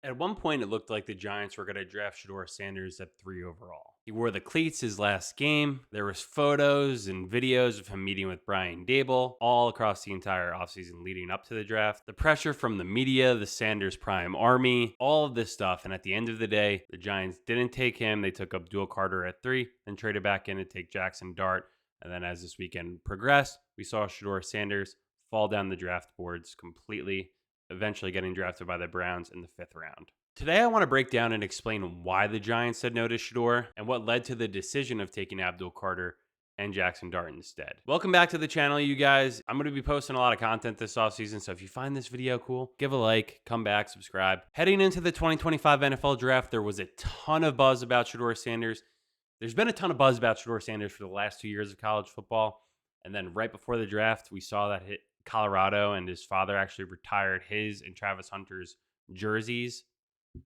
At one point, it looked like the Giants were going to draft Shedeur Sanders at 3 overall. He wore the cleats his last game. There was photos and videos of him meeting with Brian Dable all across the entire offseason leading up to the draft. The pressure from the media, the Sanders Prime Army, all of this stuff. And at the end of the day, the Giants didn't take him. They took Abdul Carter at 3, then traded back in to take Jackson Dart. And then as this weekend progressed, we saw Shedeur Sanders fall down the draft boards completely, eventually getting drafted by the Browns in the 5th round. Today, I want to break down and explain why the Giants said no to Shedeur and what led to the decision of taking Abdul Carter and Jackson Dart instead. Welcome back to the channel, you guys. I'm going to be posting a lot of content this offseason, so if you find this video cool, give a like, come back, subscribe. Heading into the 2025 NFL Draft, there was a ton of buzz about Shedeur Sanders. There's been a ton of buzz about Shedeur Sanders for the last 2 years of college football, and then right before the draft, we saw that Colorado and his father actually retired his and Travis Hunter's jerseys.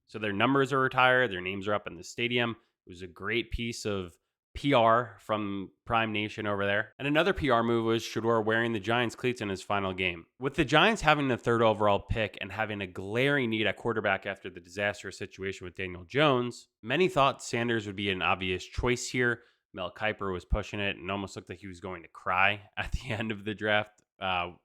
So their numbers are retired. Their names are up in the stadium. It was a great piece of PR from Prime Nation over there. And another PR move was Shedeur wearing the Giants cleats in his final game. With the Giants having the 3rd overall pick and having a glaring need at quarterback after the disastrous situation with Daniel Jones, many thought Sanders would be an obvious choice here. Mel Kiper was pushing it and almost looked like he was going to cry at the end of the draft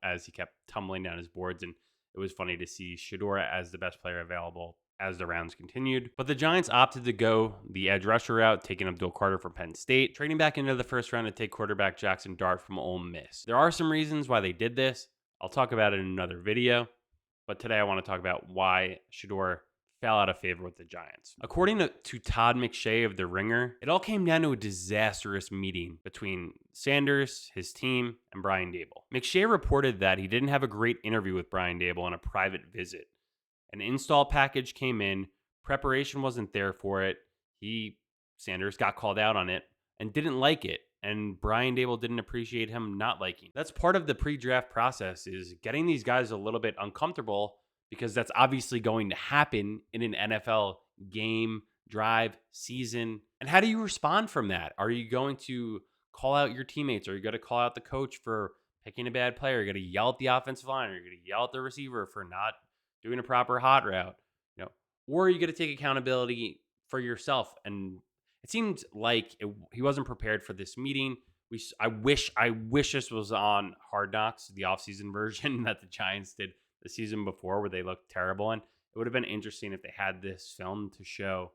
as he kept tumbling down his boards. And it was funny to see Shedeur as the best player available as the rounds continued. But the Giants opted to go the edge rusher route, taking Abdul Carter from Penn State, trading back into the 1st round to take quarterback Jackson Dart from Ole Miss. There are some reasons why they did this. I'll talk about it in another video. But today I want to talk about why Shedeur fell out of favor with the Giants. According to Todd McShay of The Ringer, it all came down to a disastrous meeting between Sanders, his team, and Brian Dable. McShay reported that he didn't have a great interview with Brian Dable on a private visit. An install package came in, preparation wasn't there for it. Sanders got called out on it and didn't like it. And Brian Dable didn't appreciate him not liking. That's part of the pre-draft process, is getting these guys a little bit uncomfortable, because that's obviously going to happen in an NFL game, drive, season. And how do you respond from that? Are you going to call out your teammates? Are you going to call out the coach for picking a bad player? Are you going to yell at the offensive line? Are you going to yell at the receiver for not doing a proper hot route? Or are you going to take accountability for yourself? And it seemed like he wasn't prepared for this meeting. I wish this was on Hard Knocks, the offseason version that the Giants did the season before, where they looked terrible. And it would have been interesting if they had this film to show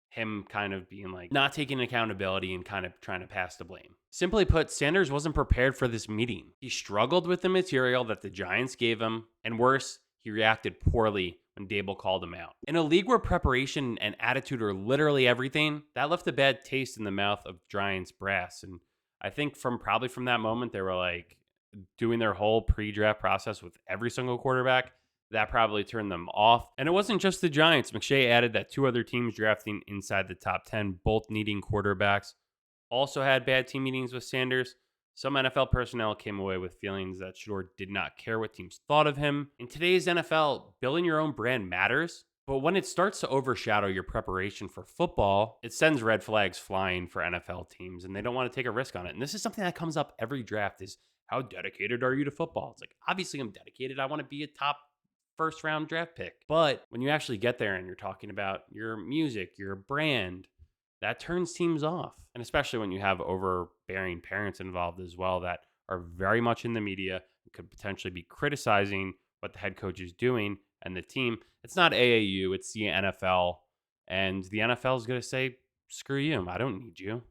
him kind of being like not taking accountability and kind of trying to pass the blame. Simply put, Sanders wasn't prepared for this meeting. He struggled with the material that the Giants gave him, and worse, he reacted poorly when Dable called him out. In a league where preparation and attitude are literally everything, that left a bad taste in the mouth of Giants brass. And I think probably from that moment, they were like doing their whole pre-draft process with every single quarterback. That probably turned them off. And it wasn't just the Giants. McShay added that 2 other teams drafting inside the top 10, both needing quarterbacks, also had bad team meetings with Sanders. Some NFL personnel came away with feelings that Shedeur did not care what teams thought of him. In today's NFL, building your own brand matters, but when it starts to overshadow your preparation for football, it sends red flags flying for NFL teams, and they don't want to take a risk on it. And this is something that comes up every draft, is how dedicated are you to football? It's like, obviously I'm dedicated. I want to be a top 1st round draft pick. But when you actually get there and you're talking about your music, your brand, that turns teams off. And especially when you have overbearing parents involved as well that are very much in the media and could potentially be criticizing what the head coach is doing and the team. It's not AAU, it's the NFL. And the NFL is going to say, screw you, I don't need you.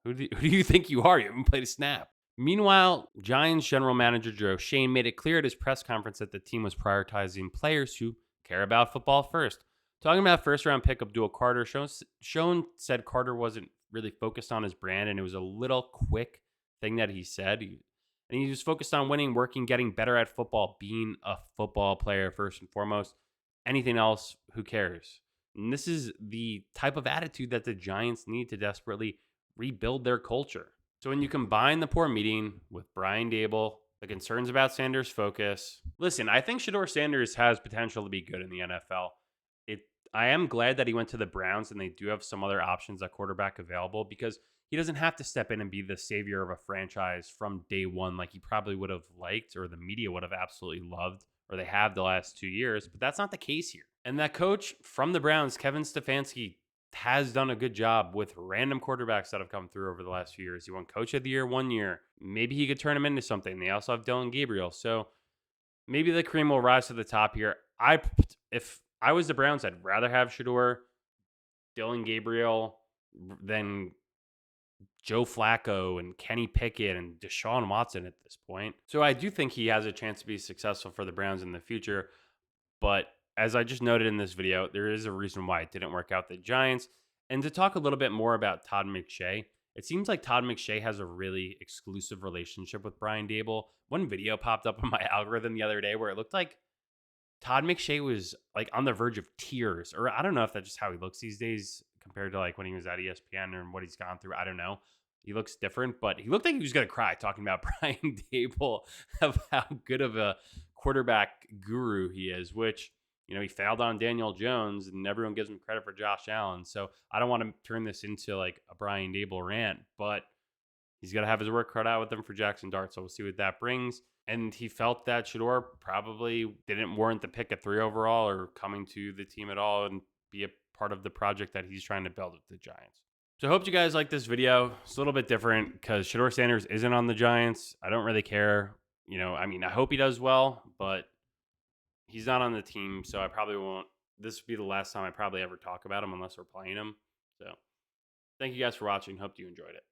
Who do you think you are? You haven't played a snap. Meanwhile, Giants general manager Joe Schoen made it clear at his press conference that the team was prioritizing players who care about football first. Talking about 1st round pick Abdul Carter, Schoen said Carter wasn't really focused on his brand, and it was a little quick thing that he said. And he was focused on winning, working, getting better at football, being a football player first and foremost. Anything else, who cares? And this is the type of attitude that the Giants need to desperately rebuild their culture. So when you combine the poor meeting with Brian Dable, the concerns about Sanders' focus, listen, I think Shedeur Sanders has potential to be good in the NFL. I am glad that he went to the Browns and they do have some other options at quarterback available, because he doesn't have to step in and be the savior of a franchise from day one like he probably would have liked, or the media would have absolutely loved, or they have the last 2 years. But that's not the case here. And that coach from the Browns, Kevin Stefanski, has done a good job with random quarterbacks that have come through over the last few years. He won Coach of the Year 1 year. Maybe he could turn him into something. They also have Dylan Gabriel. So maybe the cream will rise to the top here. If I was the Browns, I'd rather have Shedeur, Dylan Gabriel than Joe Flacco and Kenny Pickett and Deshaun Watson at this point. So I do think he has a chance to be successful for the Browns in the future. But as I just noted in this video, there is a reason why it didn't work out the Giants. And to talk a little bit more about Todd McShay, it seems like Todd McShay has a really exclusive relationship with Brian Daboll. One video popped up on my algorithm the other day where it looked like Todd McShay was like on the verge of tears, or I don't know if that's just how he looks these days compared to like when he was at ESPN or what he's gone through. I don't know. He looks different, but he looked like he was going to cry talking about Brian Daboll, of how good of a quarterback guru he is, which, you know, he failed on Daniel Jones and everyone gives him credit for Josh Allen. So I don't want to turn this into like a Brian Daboll rant, but he's got to have his work cut out with them for Jackson Dart. So we'll see what that brings. And he felt that Shedeur probably didn't warrant the pick at 3 overall or coming to the team at all and be a part of the project that he's trying to build with the Giants. So I hope you guys like this video. It's a little bit different because Shedeur Sanders isn't on the Giants. I don't really care. You know, I mean, I hope he does well, but he's not on the team, so I probably won't. This will be the last time I probably ever talk about him unless we're playing him. So thank you guys for watching. Hope you enjoyed it.